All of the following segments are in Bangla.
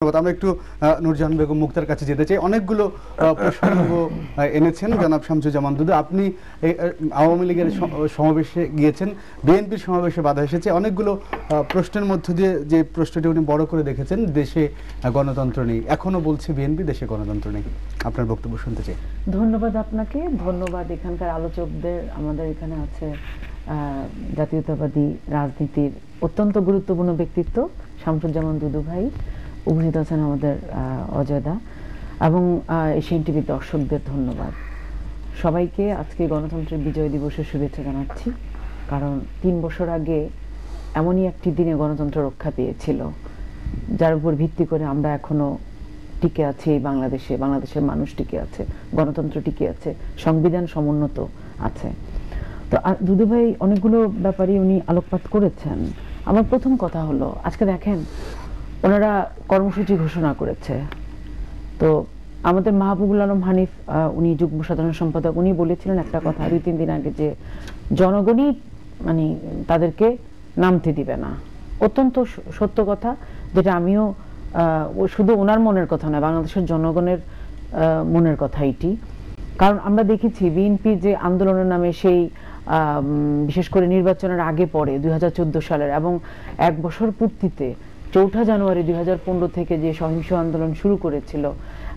আমরা একটু নূরজাহান বেগম মুক্তার কাছে যেতে চাই। অনেকগুলো প্রসঙ্গ এনেছেন জনাব শামসুজ্জামান দুদু। আপনি আওয়ামী লীগের সমাবেশে গিয়েছেন, বিএনপির সমাবেশে বাধা এসেছে। অনেকগুলো প্রশ্নের মধ্য দিয়ে যে প্রশ্নটি উনি বড় করে দেখেছেন, দেশে গণতন্ত্র নেই, এখনো বলছে বিএনপি দেশে গণতন্ত্র নেই। আপনার বক্তব্য শুনতে চাই। ধন্যবাদ আপনাকে, ধন্যবাদ এখানকার আলোচকদের। আমাদের এখানে আছে জাতীয়তাবাদী রাজনীতির অত্যন্ত গুরুত্বপূর্ণ ব্যক্তিত্ব শামসুজ্জামান দুদু ভাই, উপস্থিত আছেন আমাদের অজয়দা, এবং এশিয়ান টিভির দর্শকদের ধন্যবাদ। সবাইকে আজকে গণতন্ত্রের বিজয় দিবসের শুভেচ্ছা জানাচ্ছি। কারণ 3 বছর আগে এমনই একটি দিনে গণতন্ত্র রক্ষা পেয়েছিল, যার উপর ভিত্তি করে আমরা এখনো টিকে আছি এই বাংলাদেশে, বাংলাদেশের মানুষ টিকে আছে, গণতন্ত্র টিকে আছে, সংবিধান সমুন্নত আছে। তো দুদু ভাই অনেকগুলো ব্যাপারে উনি আলোকপাত করেছেন। আমার প্রথম কথা হলো, আজকে দেখেন ওনারা কর্মসূচি ঘোষণা করেছে। তো আমাদের মাহবুবুল আলম হানিফ, উনি যুগ্ম সাধারণ সম্পাদক, উনি বলেছিলেন একটা কথা 2-3 দিন আগে, যে জনগণই মানে তাদেরকে নামতে দিবে না। অত্যন্ত সত্য কথা, যেটা আমিও শুধু ওনার মনের কথা নয়, বাংলাদেশের জনগণের মনের কথা এটি। কারণ আমরা দেখেছি বিএনপি যে আন্দোলনের নামে সেই বিশেষ করে নির্বাচনের আগে পরে 2014 সালের এবং 1 বছর পূর্তিতে 4 জানুয়ারি 2015 থেকে যে সহিংস আন্দোলন শুরু করেছিল,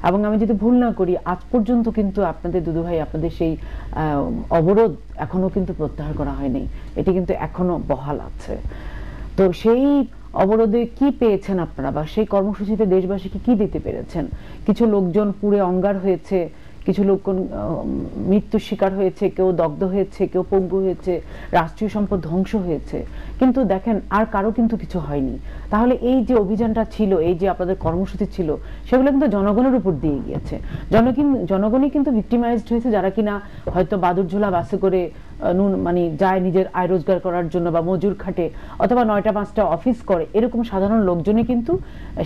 এবং আমি যদি ভুল না করি আজ পর্যন্ত কিন্তু আপনাদের দুদু ভাই, আপনাদের সেই অবরোধ এখনো কিন্তু প্রত্যাহার করা হয়নি, এটি কিন্তু এখনো বহাল আছে। তো সেই অবরোধে কি পেয়েছেন আপনারা, বা সেই কর্মসূচিতে দেশবাসীকে কি দিতে পেরেছেন? কিছু লোকজন পুড়ে অঙ্গার হয়েছে, কিছু লোক মৃত্যুর শিকার হয়েছে, কেউ দগ্ধ হয়েছে, কেউ পঙ্গু হয়েছে, রাষ্ট্রীয় সম্পদ ধ্বংস হয়েছে, কিন্তু দেখেন আর কারো কিন্তু কিছু হয়নি। তাহলে এই যে অভিযানটা ছিল, এই যে আপনাদের কর্মসূচি ছিল, সেগুলো কিন্তু জনগণের উপর দিয়ে গিয়েছে। জনগণই কিন্তু ভিক্টিমাইজড হয়েছে, যারা কিনা হয়তো বাদুরঝোলা বাসে করে মানে যায় নিজের আয় রোজগার করার জন্য, বা মজুর খাটে, অথবা 9টা-5টা অফিস করে, এরকম সাধারণ লোকজনই কিন্তু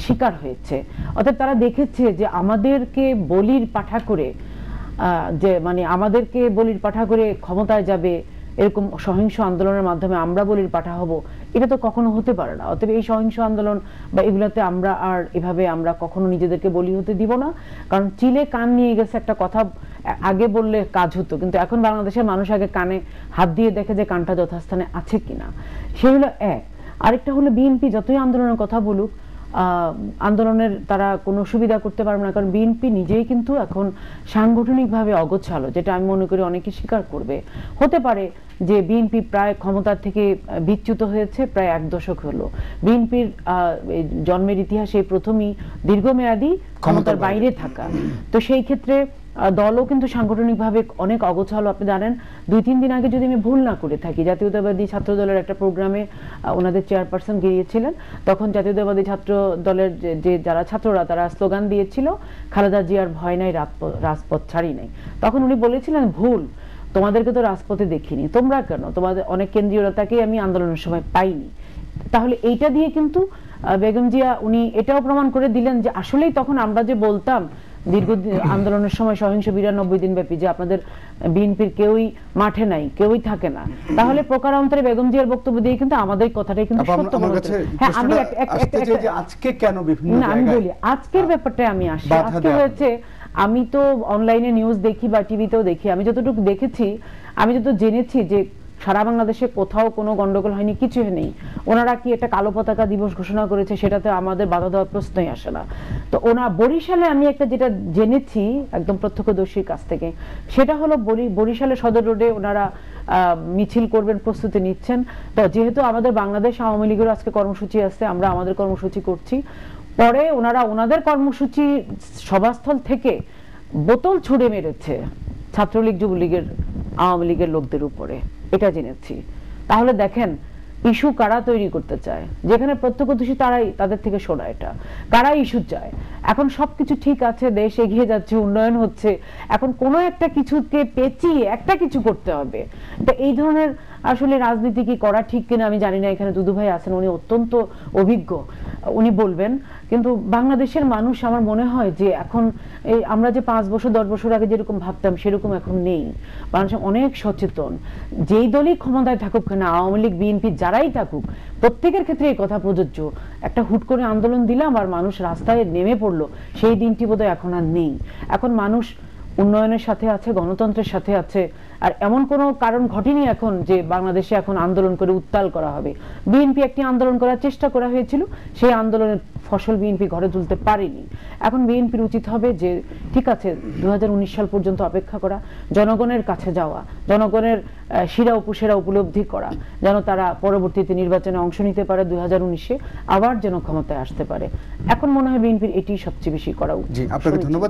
শিকার হয়েছে। অর্থাৎ তারা দেখেছে যে আমাদেরকে বলির পাঠা করে, যে মানে আমাদেরকে বলির পাঠা করে ক্ষমতায় যাবে, এরকম সহিংস আন্দোলনের মাধ্যমে আমরা বলির পাঠা হব, এটা তো কখনো হতে পারে না। অতএব এই সহিংস আন্দোলন বা এগুলাতে আমরা আর এভাবে আমরা কখনো নিজেদেরকে বলি হতে দিব না। কারণ চিলে কান নিয়ে গেছে একটা কথা, আগে বললে কাজ হতো, কিন্তু এখন বাংলাদেশের মানুষ আগে কানে হাত দিয়ে দেখে যে কানটা যথাস্থানে আছে কিনা। সেই হলো এক। আরেকটা হলো, বিএনপি যতই আন্দোলনের কথা বলুক, আন্দোলনের তারা কোনো সুবিধা করতে পারবে না। কারণ বিএনপি নিজেই কিন্তু এখন সাংগঠনিকভাবে অগোছালো, যেটা আমি মনে করি অনেকে স্বীকার করবে। হতে পারে যে বিএনপি প্রায় ক্ষমতার থেকে বিচ্যুত হয়েছে প্রায় 1 দশক হলো। বিএনপির জন্মের ইতিহাসে প্রথমই দীর্ঘমেয়াদী ক্ষমতার বাইরে থাকা। তো সেই ক্ষেত্রে দলও কিন্তু সাংগঠনিকভাবে অনেক অগোছালো। আপনি জানেন 2-3 দিন আগে যদি আমি ভুল না করে থাকি, জাতীয়তাবাদী ছাত্র দলের একটা প্রোগ্রামে ওনাদের চেয়ারপারসন গিয়েছিলেন। তখন জাতীয়তাবাদী ছাত্র দলের যে যারা ছাত্ররা, তারা স্লোগান দিয়েছিল, খালেদা জিয়ার ভয় নাই, রাজপথ ছাড়ি নাই। তখন উনি বলেছিলেন, ভুল, তোমাদেরকে তো রাজপথে দেখিনি, তোমরা কেন, তোমাদের অনেক কেন্দ্রীয় নেতাকে আমি আন্দোলনের সময় পাইনি। তাহলে এইটা দিয়ে কিন্তু বেগম জিয়া উনি এটাও প্রমাণ করে দিলেন যে আসলেই তখন আমরা যে বলতাম দীর্ঘ আন্দোলনের সময় সহিংস 92 দিন ব্যাপী, যে আপনাদের বিএনপির কেউই মাঠে নাই, কেউই থাকে না, তাহলে প্রকারান্তরে বেগম জিয়ার বক্তব্য দিয়ে কিন্তু আমাদের কথাটাই কিন্তু সত্য মনে হচ্ছে। হ্যাঁ, আমি আজকে কেন বিভিন্ন জায়গায় আমি বলি, আজকের ব্যাপারটা আমি আসি। আজকে হয়েছে, আমি তো অনলাইনে নিউজ দেখি বা টিভিতেও দেখি, আমি যতটুকু দেখেছি, আমি যত জেনেছি যে সারা বাংলাদেশে কোথাও কোনো গন্ডগোল হয়নি, কিছু নেই। ওনারা কি একটা কালো পতাকা দিবস ঘোষণা করেছে, সেটাতে আমাদের বাধা দেওয়ার প্রশ্নই আসে না। তো বরিশালে আমি একটা যেটা জেনেছি একদম প্রত্যক্ষদর্শীর কাছ থেকে, সেটা হলো বরিশালে সদর রোডে ওনারা মিছিল করবেন, প্রস্তুতি নিচ্ছেন। তো যেহেতু আমাদের বাংলাদেশ আওয়ামী লীগের আজকে কর্মসূচি আছে, আমরা আমাদের কর্মসূচি করছি। পরে ওনারা ওনাদের কর্মসূচি সভাস্থল থেকে বোতল ছুড়ে মেরেছে ছাত্রলীগ, যুবলীগের, আওয়ামী লীগের লোকদের উপরে, এটা জেনেছি। তাহলে দেখেন ইস্যু কারা তৈরি করতে চায়, যেখানে প্রত্যক্ষদর্শী তারাই, তাদের থেকে শোনা এটা, কারা ইস্যু চায়। এখন সবকিছু ঠিক আছে, দেশ এগিয়ে যাচ্ছে, উন্নয়ন হচ্ছে, এখন কোনো একটা কিছুকে পেঁচিয়ে একটা কিছু করতে হবে। তো এই ধরনের আসলে রাজনীতি কি করা ঠিক কিনা আমি জানি না। এখানে দুদু ভাই আছেন, উনি অত্যন্ত অভিজ্ঞ, উনি বলবেন। কিন্তু বাংলাদেশের মানুষ আমার মনে হয় যে এখন এই আমরা যে 5 বছর 10 বছর আগে যেরকম ভাবতাম সেরকম এখন নেই। মানুষ অনেক সচেতন। যেই দলই ক্ষমতায় থাকুক না, আওয়ামী লীগ, বিএনপি যারাই থাকুক, প্রত্যেকের ক্ষেত্রে এই কথা প্রযোজ্য। একটা হুট করে আন্দোলন দিলাম আর মানুষ রাস্তায় নেমে পড়লো, সেই দিনটি বোধহয় এখন আর নেই। এখন মানুষ উন্নয়নের সাথে আছে, গণতন্ত্রের সাথে আছে। আর এমন কোনো কারণ ঘটেনি এখন যে বাংলাদেশে এখন আন্দোলন করে উত্তাল করা হবে। বিএনপি একটি আন্দোলন করার চেষ্টা করা হয়েছিল, সেই আন্দোলনের ফসল বিএনপি ঘরে তুলতে পারেনি। এখন বিএনপির উচিত হবে যে ঠিক আছে 2019 সাল পর্যন্ত অপেক্ষা করা, জনগণের কাছে যাওয়া, জনগণের শিরা উপশিরা উপলব্ধি করা, যেন তারা পরবর্তীতে নির্বাচনে অংশ নিতে পারে, 2019-এ আবার যেন ক্ষমতায় আসতে পারে। এখন মনে হয় বিএনপির এটি সবচেয়ে বেশি করা উচিত। জি, আপনাকে ধন্যবাদ।